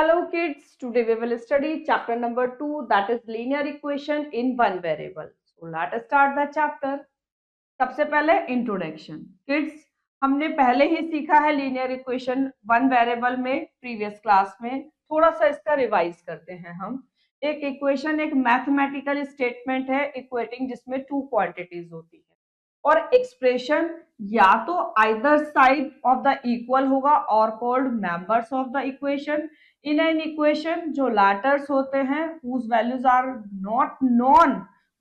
Hello kids, today we will study chapter number 2, that is linear equation in one variable. So let us start the chapter. सबसे पहले introduction. Kids, हमने पहले ही सीखा है linear equation one variable में previous class में। थोड़ा सा इसका रिवाइज करते हैं हम। एक इक्वेशन एक मैथमेटिकल स्टेटमेंट है इक्वेटिंग जिसमें टू क्वांटिटीज होती है और एक्सप्रेशन या तो either side of the equal होगा और called members of the equation. In an equation जो लैटर्स होते हैं whose values are not known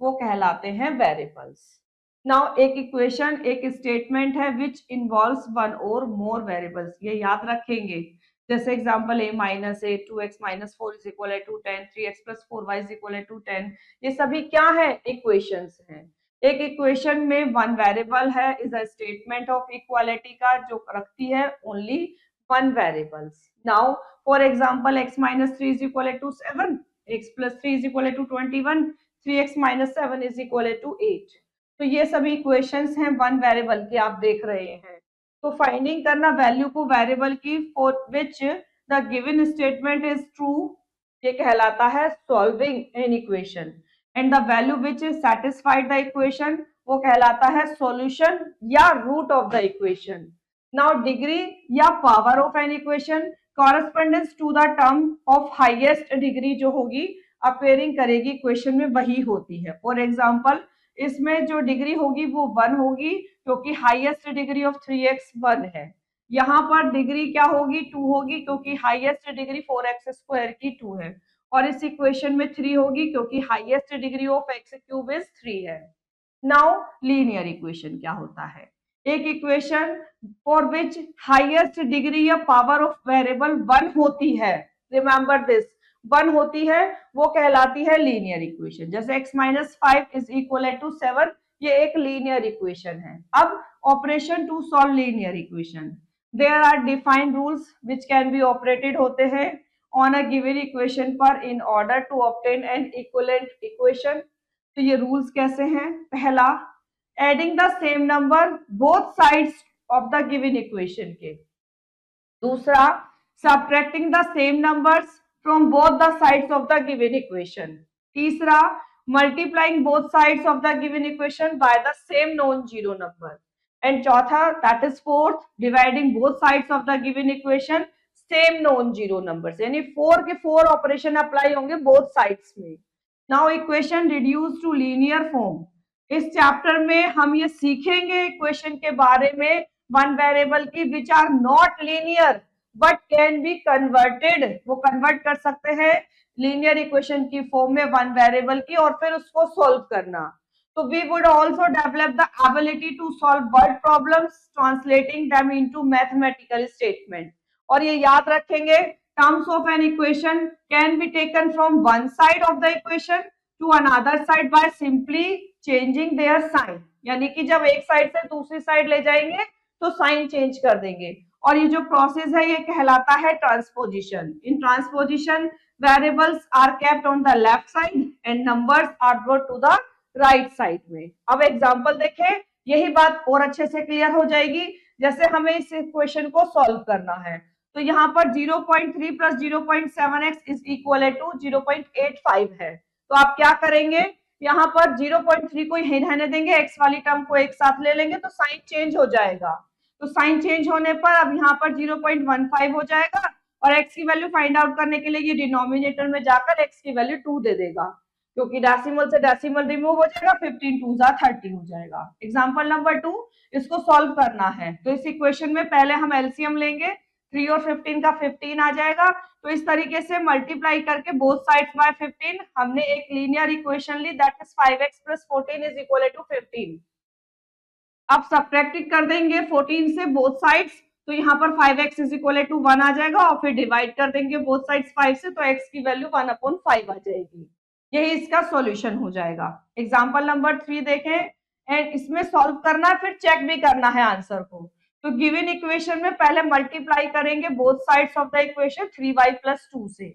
वो कहलाते हैं वेरिएबल्स। नाउ एक इक्वेशन एक स्टेटमेंट है विच इन्वॉल्व्स वन और मोर वेरिएबल्स, ये याद रखेंगे। जैसे example a minus a 2x minus 4 is equal to 10, 3x plus 4y is equal to 10। ये सभी क्या है? इक्वेशंस हैं। एक इक्वेशन में वन वेरिएबल है is a statement of equality का जो रखती है only one variables. Now for example x minus 3 is equal to 7, x plus 3 is equal to 21, 3x minus 7 is equal to 8। तो ये सभी इक्वेशंस हैं वन वेरिएबल की, आप देख रहे हैं। तो फाइंडिंग करना वैल्यू को वेरिएबल की for which the given statement is true, ये कहलाता है solving an equation. And the value which is satisfied the equation वो कहलाता है सॉल्यूशन या root of the equation. Now degree या power of an equation correspondence to the term of highest degree जो होगी अपेयरिंग करेगी इक्वेशन में वही होती है। फॉर एग्जांपल इसमें जो डिग्री होगी वो 1 होगी क्योंकि हाईएस्ट डिग्री ऑफ 3x 1 है। यहाँ पर डिग्री क्या होगी? 2 होगी क्योंकि हाईएस्ट डिग्री 4x स्क्वायर की 2 है। और इस इक्वेशन में 3 होगी क्योंकि highest degree of x cube is 3 है। नाउ लीनियर इक्वेशन क्या होता है? एक equation for which highest degree या पावर ऑफ वेरिएबल 1 होती है, रिमेंबर दिस, 1 होती है, वो कहलाती है लीनियर इक्वेशन। जैसे x minus 5 is equal to 7, ये एक लीनियर इक्वेशन है। अब operation to solve linear equation, there are defined rules which can be operated होते हैं ऑन अ गिवन इक्वेशन पर in order to obtain an equivalent equation. तो ये rules कैसे हैं? पहला, adding the same number both sides of the given equation के। दूसरा, subtracting the same numbers from both the sides of the given equation. तीसरा, multiplying both sides of the given equation by the same non zero number. And चौथा, that is fourth, dividing both sides of the given equation same non zero numbers, यानी 4 के 4 operation apply होंगे both sides में। Now equation reduce to linear form. इस chapter में हम ये सीखेंगे इक्वेशन के बारे में वन वेरिएबल की which are not linear but can be converted, वो कन्वर्ट कर सकते हैं लीनियर इक्वेशन की फॉर्म में वन वेरिएबल की और फिर उसको सॉल्व करना। तो we would also develop the ability to solve word problems translating them into mathematical statement. और ये याद रखेंगे, terms of an equation can be taken from one side of the equation to another side by simply changing their sign, यानी कि जब एक side से दूसरी साइड ले जाएंगे तो साइन चेंज कर देंगे। और ये जो प्रोसेस है ये कहलाता है transposition. In transposition variables are kept on the left side and numbers are brought to the right side में। अब एग्जांपल देखें, यही बात और अच्छे से क्लियर हो जाएगी। जैसे हमें इस इक्वेशन को सॉल्व करना है तो यहाँ पर 0.3 plus 0.7x is equal to 0.85 है। तो आप क्या करेंगे, यहाँ पर 0.3 को यहीं रहने देंगे, x वाली टर्म को एक साथ ले लेंगे तो साइन चेंज हो जाएगा। तो साइन चेंज होने पर अब यहाँ पर 0.15 हो जाएगा और x की वैल्यू फाइंड आउट करने के लिए ये डिनोमिनेटर में जाकर x की वैल्यू 2 दे देगा क्योंकि डेसिमल से डेसिमल रिमूव हो जाएगा, 15 2 30 हो जाएगा। एग्जांपल नंबर 2, इसको सॉल्व करना है तो इस इक्वेशन में पहले हम एलसीएम लेंगे, 3 और 15 का 15 आ जाएगा। तो इस तरीके से मल्टीप्लाई करके बोथ साइड्स बाय 15 हमने एक लीनियर इक्वेशन ली that is 5x plus 14 is equal to 15। अब सब्ट्रैक्टिंग कर देंगे 14 से बोथ साइड्स, तो यहाँ पर 5x इज इक्वल टू 1 आ जाएगा और फिर डिवाइड कर देंगे बोथ साइड्स 5 से तो x की वैल्यू 1/5 आ जाएगी। यही इसका सॉल्यूशन हो जाएगा। एग्जांपल नंबर 3 देखें, एंड इसमें सॉल्व करना है फिर चेक भी करना है आंसर को। तो गिवन इक्वेशन में पहले मल्टीप्लाई करेंगे both sides of the equation 3y plus 2 से।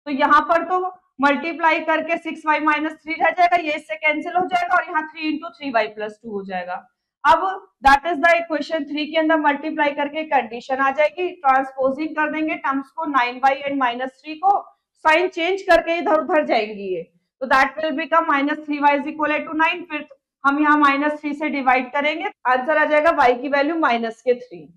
तो यहाँ पर तो मल्टीप्लाई करके 6y माइनस 3 रह जाएगा, ये इससे कैंसिल हो जाएगा और यहाँ 3 इंटू 3y प्लस 2 हो जाएगा। अब दैट इज द इक्वेशन 3 के अंदर मल्टीप्लाई करके कंडीशन आ जाएगी, ट्रांसपोजिंग कर देंगे टर्म्स को 9y एंड -3 को, साइन चेंज करके इधर उधर जाएंगी ये, तो that will become -3y is equal to 9। फिर हम यहाँ -3 से डिवाइड करेंगे, आंसर आ जाएगा y की वैल्यू -3।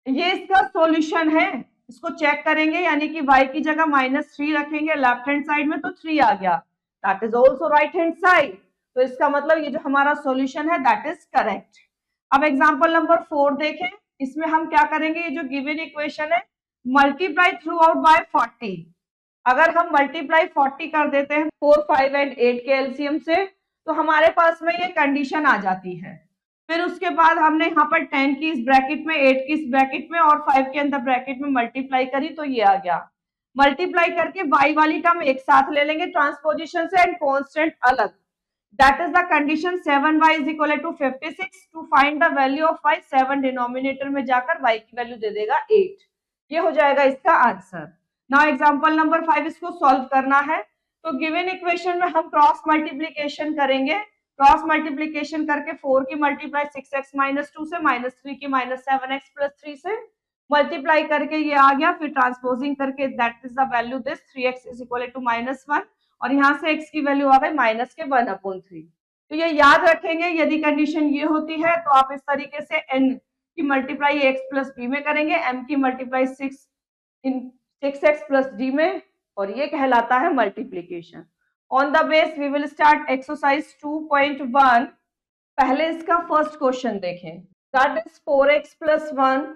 ये इसका सॉल्यूशन है, इसको चेक करेंगे, यानी कि y की जगह -3 रखेंगे लेफ्ट हैंड साइड में तो 3 आ गया, that is also right hand side. तो इसका मतलब ये जो हमारा सॉल्यूशन है दैट इज करेक्ट। अब एग्जांपल नंबर 4 देखें, इसमें हम क्या करेंगे, ये जो गिवन इक्वेशन है मल्टीप्लाई थ्रू आउट बाय 40। अगर हम मल्टीप्लाई 40 कर देते हैं 4, 5 एंड 8 के एलसीएम से, तो हमारे पास में ये कंडीशन आ जाती है। फिर उसके बाद हमने यहाँ पर 10 की इस ब्रैकेट में, 8 की इस ब्रैकेट में और 5 के अंदर ब्रैकेट में मल्टीप्लाई करी तो ये आ गया। मल्टीप्लाई करके y वाली टर्म एक साथ ले लेंगे ट्रांसपोजिशन से एंड कांस्टेंट अलग, that is the condition 7y is equal to 56। to find the value of y, 7 denominator में जाकर y की वैल्यू दे देगा 8। ये हो जाएगा इसका आंसर। नाउ एग्जांपल नंबर 5 इसको सॉल्व करना है, तो गिवन इक्वेशन में हम क्रॉस मल्टीप्लिकेशन करेंगे, क्रॉस मल्टीप्लिकेशन करके 4 की मल्टीप्लाई 6x - 2 से, -3 की -7x + 3 से मल्टीप्लाई करके ये आ गया, फिर ट्रांसपोजिंग करके that is the value this 3x is equal to -1 और यहाँ से x की वैल्यू आ गई -1/3। तो ये याद रखेंगे, यदि कंडीशन ये होती है तो आप इस तरीके से n की मल्टीप्लाई x + b में करेंगे, m की मल्टीप्लाई 6x + d में, और ये कहलाता है multiplication. On the base we will start exercise 2.1। पहले इसका फर्स्ट क्वेश्चन देखें, दैट इज 4x + 1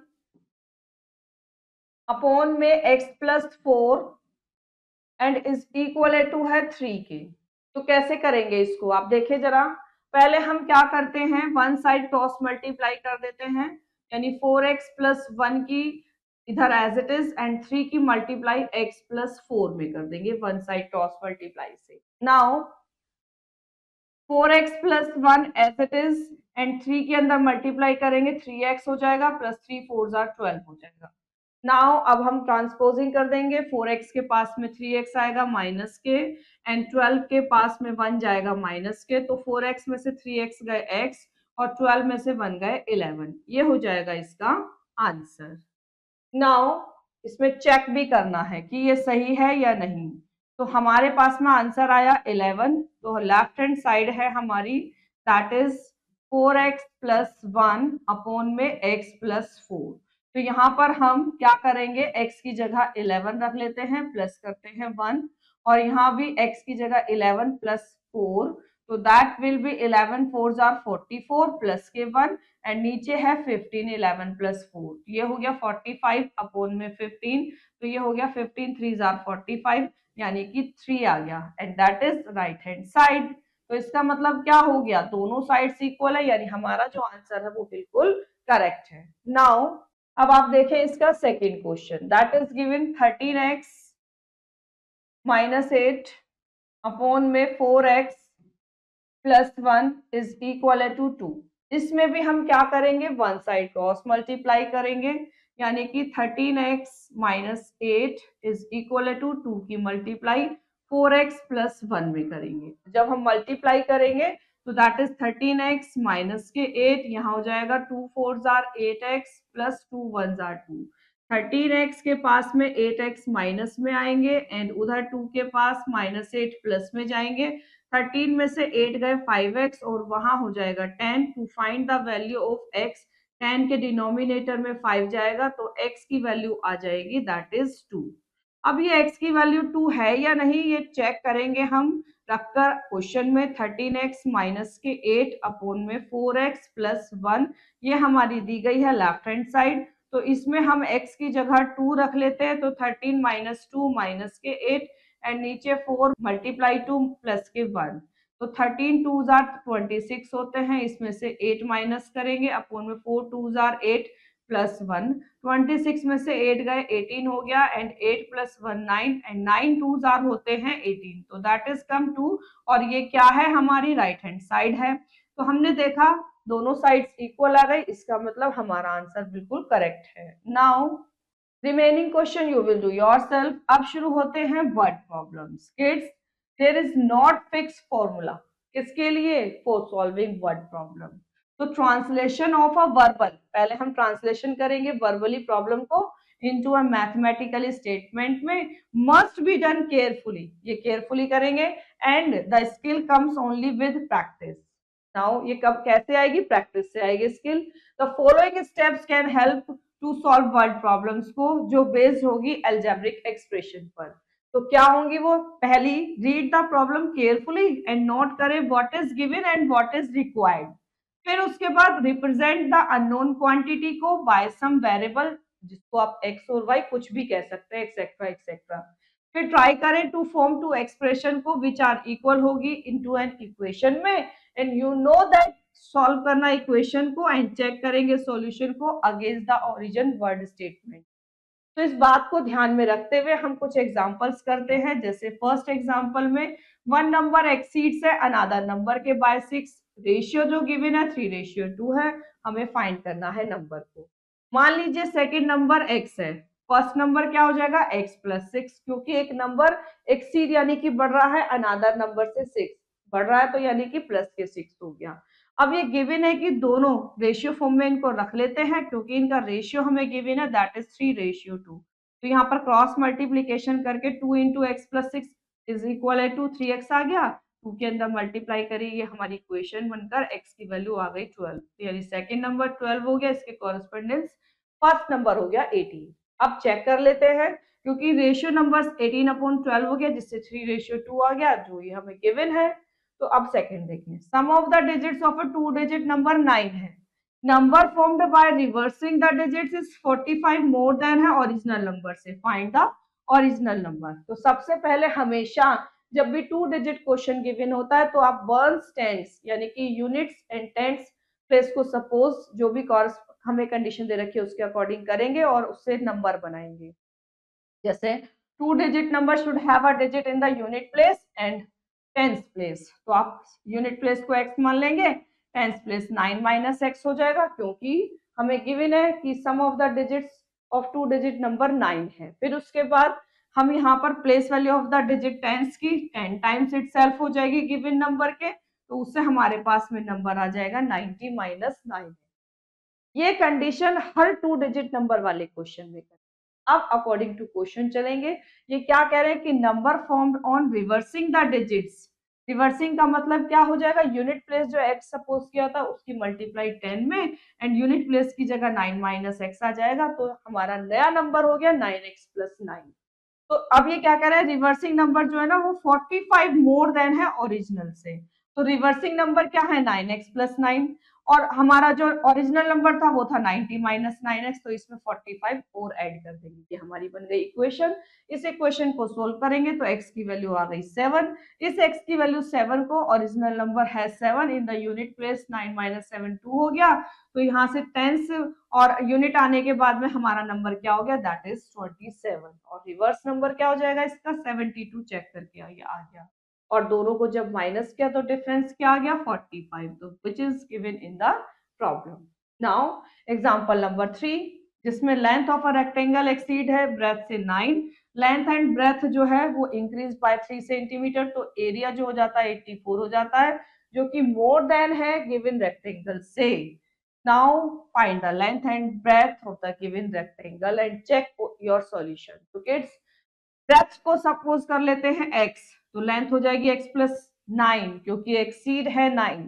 अपॉन में x + 4 and is equal to है 3 के। तो कैसे करेंगे इसको, आप देखें जरा। पहले हम क्या करते हैं, वन साइड क्रॉस मल्टीप्लाई कर देते हैं, यानी 4x + 1 की इधर एज इट इज एंड 3 की मल्टीप्लाई x + 4 में कर देंगे, वन साइड क्रॉस मल्टीप्लाई से। Now 4x + 1 as it is and 3 के अंदर मल्टीप्लाई करेंगे, 3x हो जाएगा +3 4 12 हो जाएगा। नाउ अब हम ट्रांसपोजिंग कर देंगे, 4x के पास में 3x आएगा माइनस के एंड 12 के पास में 1 जाएगा माइनस के, तो 4x में से 3x गए x और 12 में से 1 गए 11। ये हो जाएगा इसका आंसर। नाउ इसमें चेक भी करना है कि ये सही है या नहीं, तो हमारे पास में आंसर आया 11, तो लेफ्ट हैंड साइड है हमारी, दैट इज 4x + 1 अपॉन में x + 4। तो यहाँ पर हम क्या करेंगे, x की जगह 11 रख लेते हैं, प्लस करते हैं 1, और यहाँ भी x की जगह 11 + 4, तो दैट विल बी 11 4 44 प्लस के 1 एंड नीचे है 15 11 + 4, ये हो गया 45 अपॉन में 15, तो ये हो गया 15 3 45, यानी कि 3 आ गया and that is right hand side. तो इसका मतलब क्या हो गया, दोनों साइड्स इक्वल है, यानी हमारा जो आंसर है वो बिल्कुल करेक्ट है। नाउ अब आप देखें इसका second question, that is given 13x - 8 upon में 4x + 1 इज इक्वल टू 2। इसमें भी हम क्या करेंगे, वन साइड क्रॉस मल्टीप्लाई करेंगे, यानी कि 13x - 8 इज इक्वल टू 2 की मल्टीप्लाई 4x + 1 में करेंगे। जब हम मल्टीप्लाई करेंगे तो दैट इज 13x माइनस के 8, यहाँ हो जाएगा 2 4 8x + 2 1 2। 13x के पास में 8x माइनस में आएंगे एंड उधर 2 के पास -8 प्लस में जाएंगे, 13 में से 8 गए 5x और वहां हो जाएगा 10। To find the value of x, 10 के डिनोमिनेटर में 5 जाएगा तो x की वैल्यू आ जाएगी दैट इज 2। अब ये x की वैल्यू 2 है या नहीं ये चेक करेंगे हम रखकर क्वेश्चन में, 13x माइनस के 8 अपॉन में 4x + 1, ये हमारी दी गई है लेफ्ट हैंड साइड, तो इसमें हम x की जगह 2 रख लेते हैं, तो 13 - 2 माइनस के 8 एंड नीचे 4 मल्टीप्लाई 2 प्लस के 1, तो 13 2 26 होते हैं, इसमें से 8 माइनस करेंगे अपॉन में 4 2 8 + 1, 26 में से 8 गए 18 हो गया एंड 8 + 1 9 एंड 9 2 होते हैं 18, तो दैट इज कम 2 और ये क्या है हमारी राइट हैंड साइड है। तो हमने देखा दोनों साइड्स इक्वल आ गई, इसका मतलब हमारा आंसर बिल्कुल करेक्ट है। Now remaining question you will do yourself. अब शुरू होते हैं word problems. Kids there is not fix formula, किसके लिए, फॉर सॉल्विंग वर्ड प्रॉब्लम। तो ट्रांसलेशन ऑफ अ वर्बल, पहले हम ट्रांसलेशन करेंगे वर्बली प्रॉब्लम को इनटू अ मैथमेटिकल स्टेटमेंट में, मस्ट बी डन केयरफुली, ये केयरफुली करेंगे, and the skill comes only with practice. Now ये कब कैसे आएगी, प्रैक्टिस से आएगी skill. The following steps can help to solve word problems को, जो बेस्ड होगी अलजेब्रिक एक्सप्रेशन पर। तो क्या होंगी वो, पहली, read the problem carefully and note करें what is given and what is required. फिर उसके बाद रिप्रेजेंट द अननोन क्वांटिटी को बाय सम वेरिएबल, जिसको आप एक्स और वाई कुछ भी कह सकते हैं, एक्सेट्रा एक्सेट्रा। फिर ट्राई करें टू फॉर्म टू एक्सप्रेशन को विच आर इक्वल होगी इनटू एन इक्वेशन में, and you know that solve करना इक्वेशन को एंड चेक करेंगे सॉल्यूशन को against the origin word statement. तो इस बात को ध्यान में रखते हुए हम कुछ एग्जांपल्स करते हैं। जैसे फर्स्ट एग्जांपल में वन नंबर एक्सीड्स है अनदर नंबर के बाय 6, रेशियो जो गिवन है 3:2 है, हमें फाइंड करना है नंबर को। मान लीजिए सेकंड नंबर x है, फर्स्ट नंबर क्या हो जाएगा x + 6, क्योंकि एक नंबर एक्सीड यानी कि बढ़ रहा है अनदर नंबर से 6 बढ़ रहा है, तो यानी कि प्लस के 6 हो गया। अब ये गिवन है कि दोनों रेशियो फॉर्म में इनको रख लेते हैं, क्योंकि इनका रेशियो हमें गिवन है दैट इज 3:2। तो यहाँ पर क्रॉस मल्टीप्लीकेशन करके 2 × x + 6 is equal to 3x आ गया, 2 के अंदर मल्टीप्लाई करिए, हमारी इक्वेशन बनकर x की वैल्यू आ गई 12, यानी सेकंड नंबर 12 हो गया, इसके कॉरेस्पोंडेंस फर्स्ट नंबर हो गया 18। अब चेक कर लेते हैं, क्योंकि रेशियो नंबर्स 18/12 हो गया, जिससे 3:2 आ गया, जो ये हमें गिवन है। तो अब सेकंड देखिए, sum of the digits of a 2 digit number 9 है, number formed by reversing the digits is 45 more than है ओरिजिनल नंबर से, फाइंड द ओरिजिनल नंबर। तो सबसे पहले हमेशा जब भी 2 डिजिट क्वेश्चन गिवन होता है तो आप वंस टेंस यानी कि यूनिट्स एंड टेंस प्लेस को सपोज जो भी हमें कंडीशन दे रखी है उसके अकॉर्डिंग करेंगे और उससे नंबर बनाएंगे। जैसे 2 digit number should have a digit in the unit place and tens place, तो आप यूनिट प्लेस को x मान लेंगे, टेंस प्लेस 9 - x हो जाएगा, क्योंकि हमें गिवन है कि sum of the digits of 2 digit number 9 है। फिर उसके बाद हम यहाँ पर place value of the digit tens की 10 टाइम्स इटसेल्फ हो जाएगी गिवन नंबर के, तो उससे हमारे पास में नंबर आ जाएगा 90 - 9। ये कंडीशन हर 2 डिजिट नंबर वाले क्वेश्चन में। अब अकॉर्डिंग टू क्वेश्चन चलेंगे, ये क्या कह रहे हैं कि number formed on reversing the digits. Reversing का मतलब क्या हो जाएगा, यूनिट प्लेस जो x सपोज किया था उसकी मल्टीप्लाई 10 में एंड यूनिट प्लेस की जगह 9 - x आ जाएगा, तो हमारा नया नंबर हो गया 9x + 9। तो अब ये क्या कह रहा है, रिवर्सिंग नंबर जो है ना वो 45 मोर देन है ओरिजिनल से। तो रिवर्सिंग नंबर क्या है 9x + 9, और हमारा जो ओरिजिनल नंबर था वो था 90 - 9x, तो इसमें 45 और ऐड कर देंगे, ये हमारी बन गई इक्वेशन। इस इक्वेशन को सोल्व करेंगे तो x की वैल्यू आ गई 7, इस x की वैल्यू 7 को ओरिजिनल नंबर है 7 इन द यूनिट प्लेस 9 - 7 2 हो गया, तो यहाँ से टेंस और यूनिट आने के बाद में हमारा नंबर क्या हो गया दैट इज 27, और रिवर्स नंबर क्या हो जाएगा इसका 72, चेक करके आ गया, और दोनों को जब माइनस किया तो डिफरेंस क्या आ गया 45, तो which is given in the problem. Now example number 3, जिसमें length of a rectangle exceed है ब्रेथ से 9, लेंथ एंड ब्रेथ जो है वो इंक्रीज बाय 3 सेंटीमीटर, तो एरिया जो हो जाता है 84 हो जाता है, जो कि मोर देन है गिवन रेक्टेंगल से। Now find the length and breadth of the given rectangle and check your solution. तो किड्स, ब्रेथ को सपोज कर लेते हैं x, तो लेंथ हो जाएगी x + 9, क्योंकि एक्सीड है 9।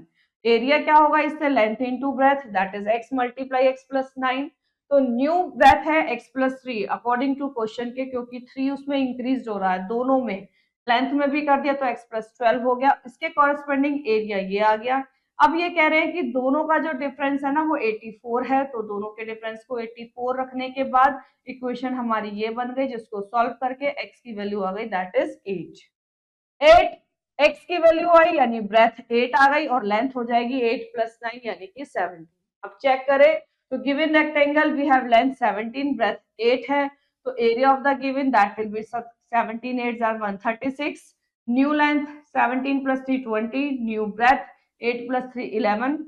एरिया क्या होगा इससे, length into breadth that is x × x + 9, तो न्यू ब्रेथ है x + 3 अकॉर्डिंग टू क्वेश्चन के, क्योंकि 3 उसमें इंक्रीज हो रहा है दोनों में, लेंथ में भी कर दिया तो x + 12 हो गया, इसके कॉरेस्पोंडिंग एरिया ये आ गया। अब ये कह रहे हैं कि दोनों का जो डिफरेंस है ना वो 84 है, तो दोनों के डिफरेंस को 84 रखने के बाद इक्वेशन हमारी ये बन गई, जिसको सॉल्व करके x की वैल्यू आ गई दैट इज 8 x की वैल्यू आई यानी ब्रेथ 8 आ गई, और लेंथ हो जाएगी 8 + 9 यानी कि 17। अब चेक करें तो given rectangle we have length 17, breadth 8 है, तो area of the given that will be 17 8 are 136, new length 17 + 3 20, new breadth 8 + 3 11,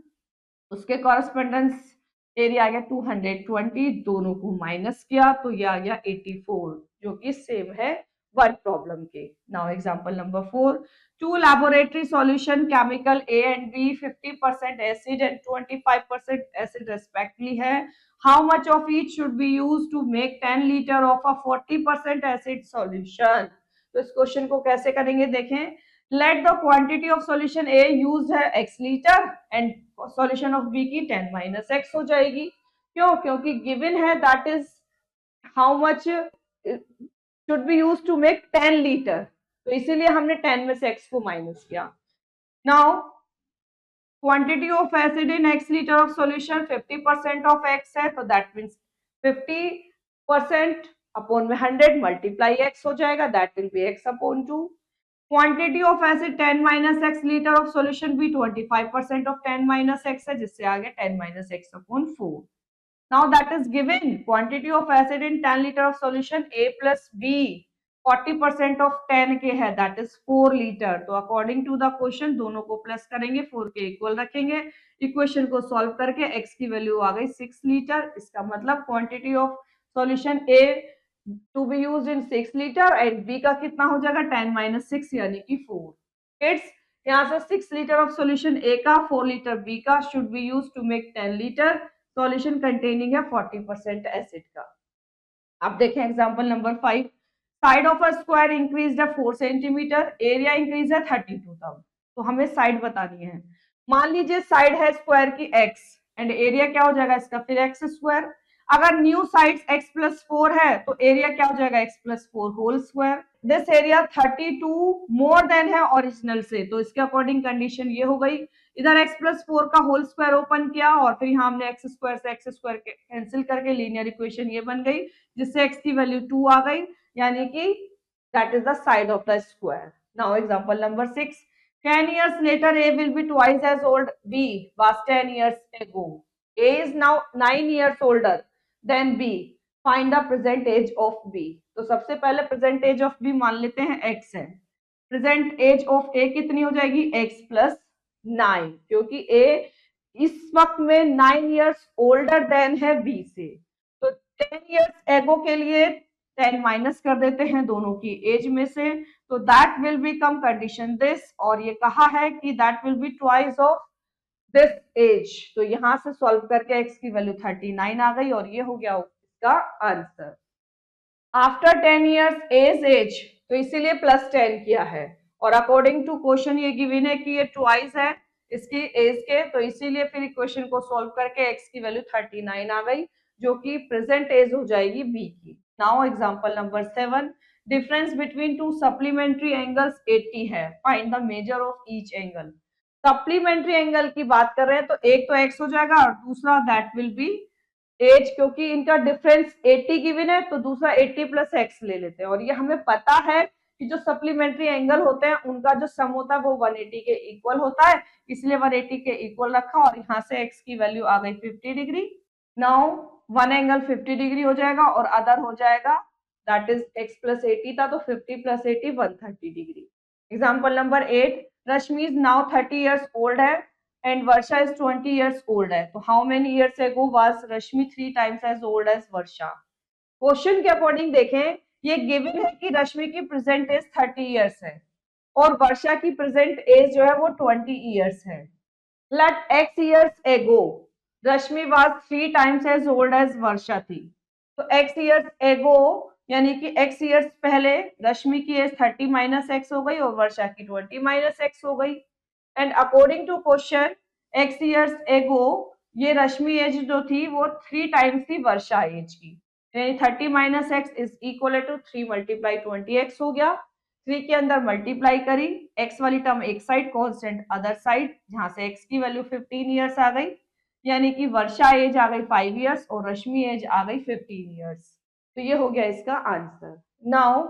उसके कॉरेस्पोंडेंस एरिया आ गया 220, दोनों को माइनस किया तो ये आ गया 84, जो कि सेम है one problem के. Now example number 4, two laboratory solution chemical A and B 50% acid and 25% acid respectively है. How much of each should be used to make 10 liter of a 40% acid solution? तो इस question को कैसे करेंगे देखें. Let the quantity of solution A used है x liter and solution of B की 10 minus x हो जाएगी. क्यों? क्योंकि given है that is how much should be used to make 10 liter. तो इसीलिए हमने 10 में से x को माइनस किया. Now quantity of acid in x liter of solution 50% of x है, तो that means 50% अपॉन में 100 मल्टीप्लाई x हो जाएगा, that will be x upon 2. Quantity of acid 10 minus x litre of solution भी 25% of 10 minus x है, जिससे आगे 10 minus x upon 4. Now that is given quantity of acid in 10 liter of solution A plus B 40% of 10 के है, that is 4 liter. तो according to the question दोनों को plus करेंगे, 4 के इक्वल रखेंगे, इक्वेशन को सॉल्व करके x की वैल्यू आ गई 6 लीटर. इसका मतलब quantity of solution A to be used in 6 litre and B का कितना हो जाएगा 10 माइनस 6 यानी कि 4. किड्स यहाँ से 6 लीटर ऑफ सॉल्यूशन A का 4 लीटर B का should be used to make 10 litre solution containing है 40% एसिड का. अब देखें example number 5. Side of a square increased है 4 सेंटीमीटर, एरिया इंक्रीज है 32 तब. तो हमें साइड बतानी है. मान लीजिए साइड है स्क्वायर की x एंड एरिया क्या हो जाएगा इसका फिर x स्क्वायर. अगर न्यू साइड x प्लस 4 है तो एरिया क्या हो जाएगा x plus 4 whole square. This area 32 more than है ओरिजिनल से, तो इसके अकॉर्डिंग कंडीशन ये हो गई. इधर x प्लस 4 का होल स्क्वायर ओपन किया और फिर यहाँ हमने x स्क्वायर से x स्क्वायर कैंसिल करके लीनियर इक्वेशन ये बन गई, जिससे x की वैल्यू 2 आ गई, यानी कि that is the side of the square. Now example number 6. 10 years later A will be twice as old B was 10 years ago. A is now 9 years older than B. Find the present age of B. तो सबसे पहले present age of B मान लेते हैं x है. present age of A कितनी हो जाएगी x plus 9, क्योंकि A इस वक्त में 9 years older than है B से. तो 10 years ago के लिए 10 माइनस कर देते हैं दोनों की एज में से, तो that will become condition this, और ये कहा है कि that will be twice of this age. तो यहां से सॉल्व करके x की वैल्यू 39 आ गई और ये हो गया इसका answer. After 10 years age age, तो इसीलिए प्लस 10 किया है, और अकॉर्डिंग टू क्वेश्चन ये गिवन है कि ये ट्वाइस है इसकी एज के, तो इसीलिए फिर इक्वेशन को सॉल्व करके x की वैल्यू 39 आ गई, जो कि प्रेजेंट एज हो जाएगी b की. Now example number 7. Difference between two supplementary angles 80 है. Find the measure of each angle. Supplementary angle की बात कर रहे हैं तो एक तो x हो जाएगा और दूसरा दैट विल बी एज, क्योंकि इनका डिफरेंस 80 गिवन है तो दूसरा 80 प्लस x ले लेते हैं, और ये हमें पता है कि जो सप्लीमेंट्री एंगल होते हैं उनका जो सम होता है वो 180 के इक्वल होता है, इसलिए 180 के इक्वल रखा और यहाँ से x की वैल्यू आ गई 50 degree. Now one angle 50 degree हो जाएगा और अदर हो जाएगा दैट इज x प्लस 80 था, तो 50 plus 80 130 degree. Example number 8. Rashmi is now 30 years old है and Varsha is 20 years old है. तो how many years ago was Rashmi 3 times as old as Varsha. Question के अकॉर्डिंग देखें, ये गिवन है कि रश्मि की प्रेजेंट एज 30 इयर्स है और वर्षा की प्रेजेंट एज जो है वो 20 इयर्स है. Late x years ago Rashmi was 3 times as old as Varsha थी. तो x इयर्स एगो यानी कि x इयर्स पहले रश्मि की एज 30 माइनस x हो गई और वर्षा की 20 माइनस x हो गई. And according to question x years ago ये रश्मि एज जो थी वो 3 टाइम्स थी वर्षा एज की, यानी 30 minus x is equal to 3 multiply 20x हो गया. 3 के अंदर मल्टीप्लाई करी, x वाली टर्म एक साइड, कांस्टेंट अदर साइड, जहां से x की वैल्यू 15 इयर्स आ गई, यानी कि वर्षा एज आ गई 5 इयर्स और रश्मि एज आ गई 15 इयर्स. तो ये हो गया इसका answer. Now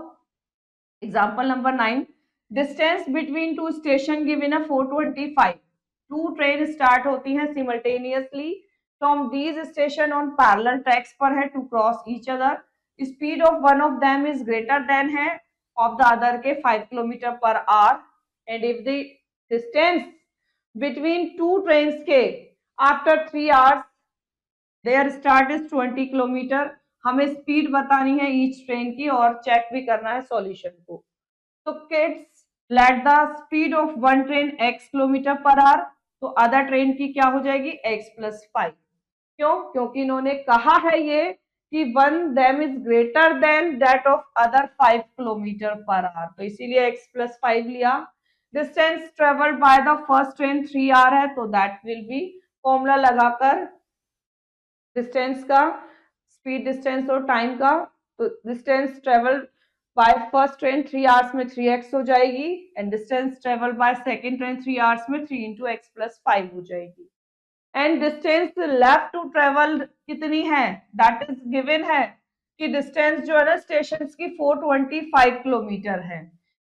example number 9. Distance between two station given है 425. टू ट्रेन स्टार्ट होती हैं simultaneously from these station on parallel tracks पर है to cross each other. Speed of one of them is greater than है of the other के 5 kilometre per hour, and if the distance between two trains के after 3 hours their start is 20 kilometer, हमें speed बतानी है each train की और check भी करना है सॉल्यूशन को। तो kids let the speed of one train x kilometre per hour, तो अदर ट्रेन की क्या हो जाएगी x+5। क्यों? क्योंकि इन्होंने कहा है ये कि one them is greater than that of other 5 kilometre per hour, तो इसीलिए x+5 लिया। Distance travelled by the first train 3 hour है, तो दैट विल बी फॉर्मूला लगाकर डिस्टेंस का, स्पीड डिस्टेंस और टाइम का, तो distance travel by first train 3 hours में 3x हो जाएगी and distance travel by second train 3 hours में 3 into x+5 हो जाएगी। And distance left to travel कितनी है, दैट इज गिवन है कि डिस्टेंस जो है ना स्टेशन की 425 किलोमीटर है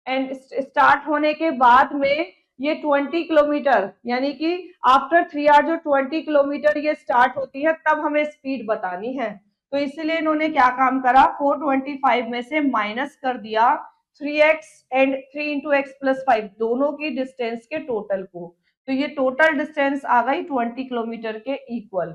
एंड स्टार्ट होने के बाद में ये 20 किलोमीटर, यानी कि आफ्टर 3 आवर जो 20 किलोमीटर ये स्टार्ट होती है तब हमें स्पीड बतानी है। तो इसलिए इन्होंने क्या काम करा, 425 में से माइनस कर दिया 3x एंड 3 into x+5 दोनों की डिस्टेंस के टोटल को, तो ये टोटल डिस्टेंस आ गई 20 किलोमीटर के इक्वल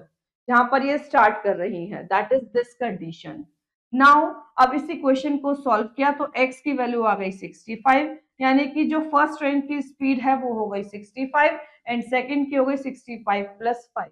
जहां पर ये स्टार्ट कर रही है, that is this condition. Now अब इसी क्वेश्चन को सॉल्व किया तो x की वैल्यू आ गई 65, यानी कि जो फर्स्ट ट्रेन की स्पीड है वो हो गई 65 एंड सेकंड की हो गई 65+5।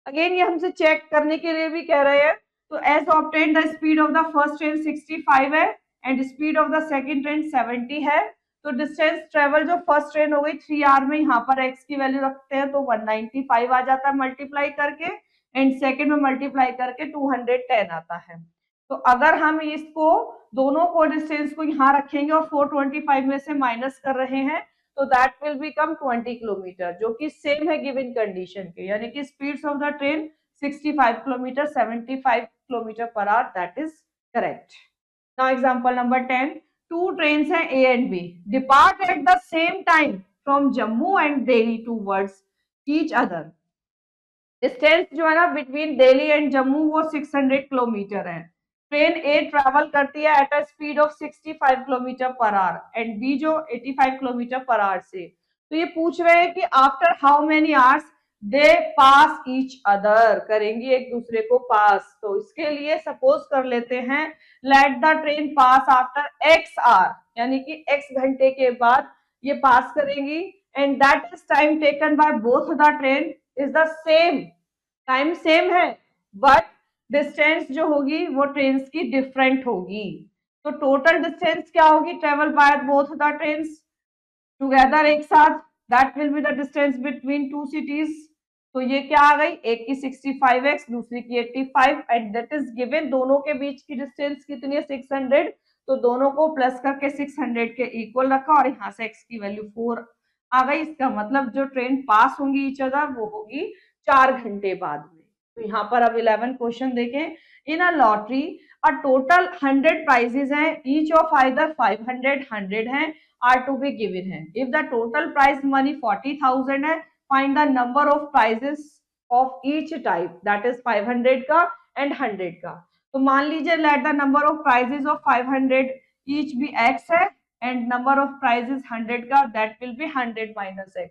अगेन ये हमसे चेक करने के लिए भी कह रहे हैं, तो as obtain the speed of the first train 65 है and speed of the second train 70 है, तो डिस्टेंस ट्रेवल जो फर्स्ट ट्रेन हो गई 3 आवर में, यहाँ पर x की वैल्यू रखते हैं तो 195 आ जाता है मल्टीप्लाई करके एंड सेकंड में मल्टीप्लाई करके 210 आता है। तो अगर हम इसको दोनों को डिस्टेंस को यहाँ रखेंगे और 425 में से माइनस कर रहे हैं तो दैट विल बिकम 20 किलोमीटर, जो कि सेम है गिवन कंडीशन के, यानी कि speeds of the train 65 kilometer 75 kilometer per hour, that is correct. Now example number 10, two trains हैं A and B, depart at the same time from Jammu and Delhi towards each other. Distance जो है ना between Delhi and Jammu वो 600 kilometre है। Train ए travel करती है at a speed of 65 kilometre per hour and B जो 85 kilometre per our से, तो ये पूछ रहे हैं कि after how many hours they pass each other, करेंगी एक दूसरे को पास। तो इसके लिए सपोज कर लेते हैं let the train pass after x hour, यानी कि एक्स घंटे के बाद ये पास करेंगी and that is time taken by both the train is the same, time same है बट डिस्टेंस जो होगी वो ट्रेन की डिफरेंट होगी। तो टोटल डिस्टेंस क्या होगी travel by both the trains together एक साथ, that will be the distance between two cities. तो ये क्या आ गई, एक की 65x दूसरी की 85 एंड दैट इज गिवन, दोनों के बीच की डिस्टेंस कितनी है 600, तो दोनों को प्लस करके 600 के इक्वल रखा और यहाँ से x की वैल्यू 4 आ गई। इसका मतलब जो ट्रेन पास होंगी ईच अदर वो होगी 4 घंटे बाद में। तो यहाँ पर अब 11 क्वेश्चन देखें, in a lottery a total 100 prizes हैं, ईच ऑफ आइदर 500 100 हैं are to be given है। if the total prize money 40,000 है, find the number of prizes of each type, that is 500 का and 100 का। तो मान लीजिए let the number of prizes of 500 each be x है and number of prizes 100 का that will be 100 minus x,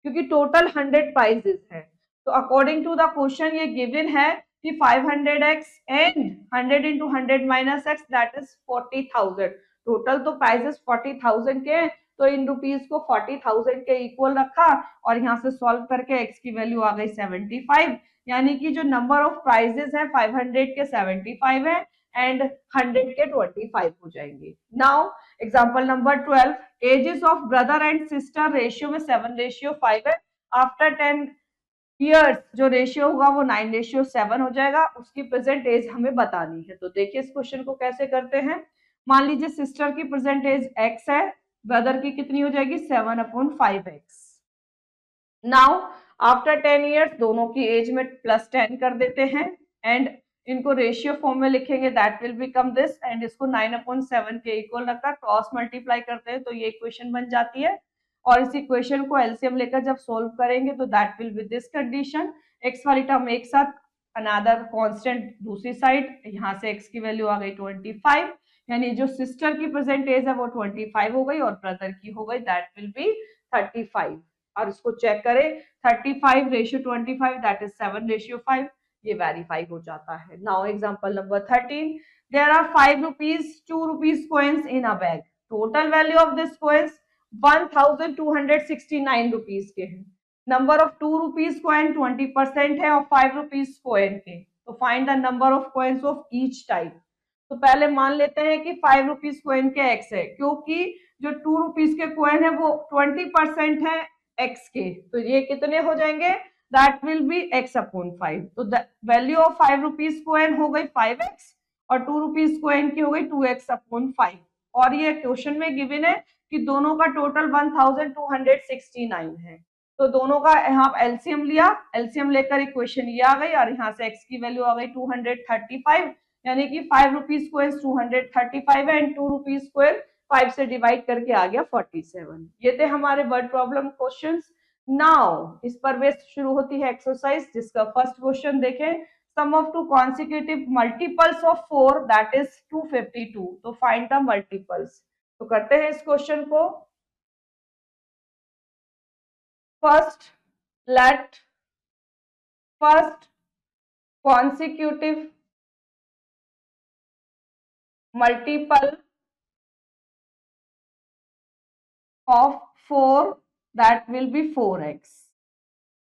क्योंकि total 100 prizes है। तो according to the question ये given है कि 500x and 100 into 100 minus x that is 40,000, total तो prices 40,000 के हैं, तो इन रुपीज को 40,000 के इक्वल रखा और यहाँ से सॉल्व करके x की वैल्यू आ गई 75, यानी कि जो नंबर ऑफ प्राइजेस है 500 के 75 है एंड 100 के 25 हो जाएंगे। Now example number 12, ages of brother and sister ratio में 7:5 है, आफ्टर 10 ईयर्स जो रेशियो होगा वो 9:7 हो जाएगा, उसकी प्रेजेंट एज हमें बतानी है। तो देखिए इस क्वेश्चन को कैसे करते हैं। मान लीजिए सिस्टर की प्रेजेंट एज x है, ब्रदर की कितनी हो जाएगी 7/5x। नाउ आफ्टर 10 ईयर्स दोनों की एज में +10 कर देते हैं एंड इनको रेशियो फॉर्म में लिखेंगे, that will become this and इसको 9/7 के इक्वल रखा, क्रॉस मल्टीप्लाई करते हैं तो ये इक्वेशन बन जाती है और इस इक्वेशन को एलसीएम लेकर जब सोल्व करेंगे तो that will B this condition, x वाली टर्म एक साथ अनदर कांस्टेंट दूसरी साइड, यहाँ से x की वैल्यू आ गई 25, यानी जो सिस्टर की प्रेजेंट एज है वो 25 हो गई और ब्रदर की हो गई दैट विल बी 35। और इसको चेक करें 35 रेशियो 25 दैट इज 7/5, ये वेरीफाई हो जाता है। Now example number 13, there are 5 rupees 2 rupees coins in a bag, total value of this coins 1269 rupees के हैं। नंबर ऑफ 2 रुपीज कॉइन 20% है और 5 रुपीज कॉइन के, तो find the number of coins of each type. तो पहले मान लेते हैं कि 5 रुपीज कॉइन के एक्स है, क्योंकि जो 2 रुपीज के कॉइन है वो 20% है एक्स के, तो ये कितने हो जाएंगे, that will B x upon 5। तो वैल्यू ऑफ 5 रुपीज कॉइन हो गई 5x और 2 रुपीज कॉइन की हो गई 2x अपॉन 5। और ये क्वेश्चन में गिवन है कि दोनों का टोटल 1269 है, तो दोनों का यहाँ एलसीएम लिया, एलसीएम लेकर इक्वेशन ये आ गई और यहाँ से x की वैल्यू आ गई 235, यानी कि 5 रुपीज कॉइन्स 235 है एंड 2 रुपीज कॉइन 5 से डिवाइड करके आ गया 47। ये थे हमारे वर्ड प्रॉब्लम क्वेश्चंस। नाउ इस पर बेस्ड शुरू होती है एक्सरसाइज, जिसका फर्स्ट क्वेश्चन देखें, sum of two consecutive multiples of 4 that is 252, तो फाइंड द मल्टीपल्स। तो करते हैं इस क्वेश्चन को। First let first consecutive multiple of 4 that will be 4x।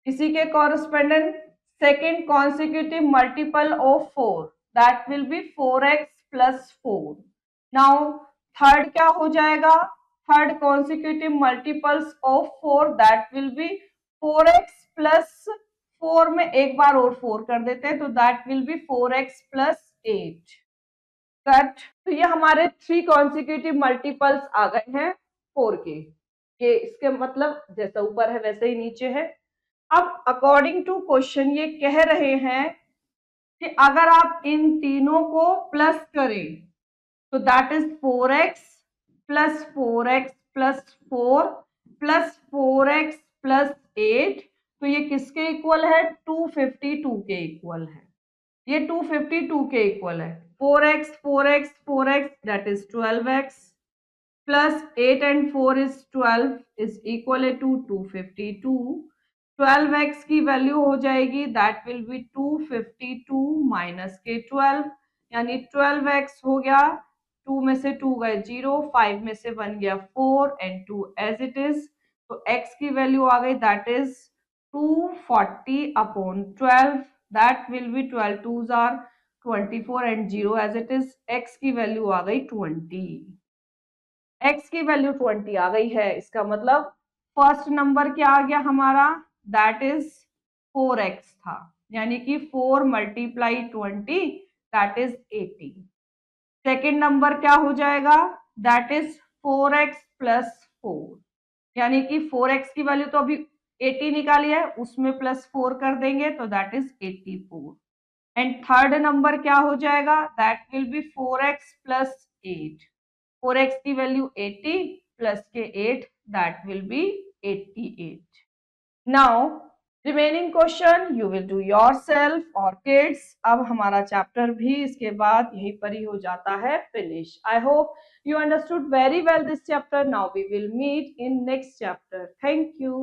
इसी के correspondent second consecutive multiple of 4 that will be 4x plus 4। Now third क्या हो जाएगा, third consecutive multiples of 4 that will be 4x plus 4 में एक बार और 4 कर देते हैं, तो that will be 4x plus 8। Cut. तो ये हमारे 3 कॉन्सिक्यूटिव मल्टीपल्स आ गए हैं 4 के, ये इसके मतलब जैसा ऊपर है वैसे ही नीचे है। अब अकॉर्डिंग टू क्वेश्चन ये कह रहे हैं कि अगर आप इन तीनों को प्लस करें तो that is 4x plus 4x plus 4 plus 4x plus 8, तो ये किसके इक्वल है, 252 के इक्वल है। ये 252 के इक्वल है। 4x 4x 4x that is 12x plus 8 and 4 is 12 is equal to 252। 12x की वैल्यू हो जाएगी that will be 252 माइनस के 12, यानी 12x हो गया, 2 में से 2 गए 0, 5 में से 1 गया 4 and 2 as it is, तो x की वैल्यू आ गई that is 240 upon 12, that will be 12 2s are 24 and 0 as it is, x की वैल्यू आ गई 20। x की वैल्यू 20 आ गई है, इसका मतलब फर्स्ट नंबर क्या आ गया हमारा, दैट इज 4x था, यानी कि 4 multiply 20 that is 80। Second number क्या हो जाएगा, दैट इज 4x प्लस 4, यानी कि 4x की वैल्यू तो अभी 80 निकाली है, उसमें प्लस 4 कर देंगे तो that is 84। And third number क्या हो जाएगा, that will B 4x plus 8। 4x की वैल्यू 80 प्लस के 8 that will B 88। Now remaining question you will do yourself और किड्स। अब हमारा चैप्टर भी इसके बाद यहीं पर ही हो जाता है finish. I hope you understood very well this chapter. Now we will meet in next chapter. Thank you.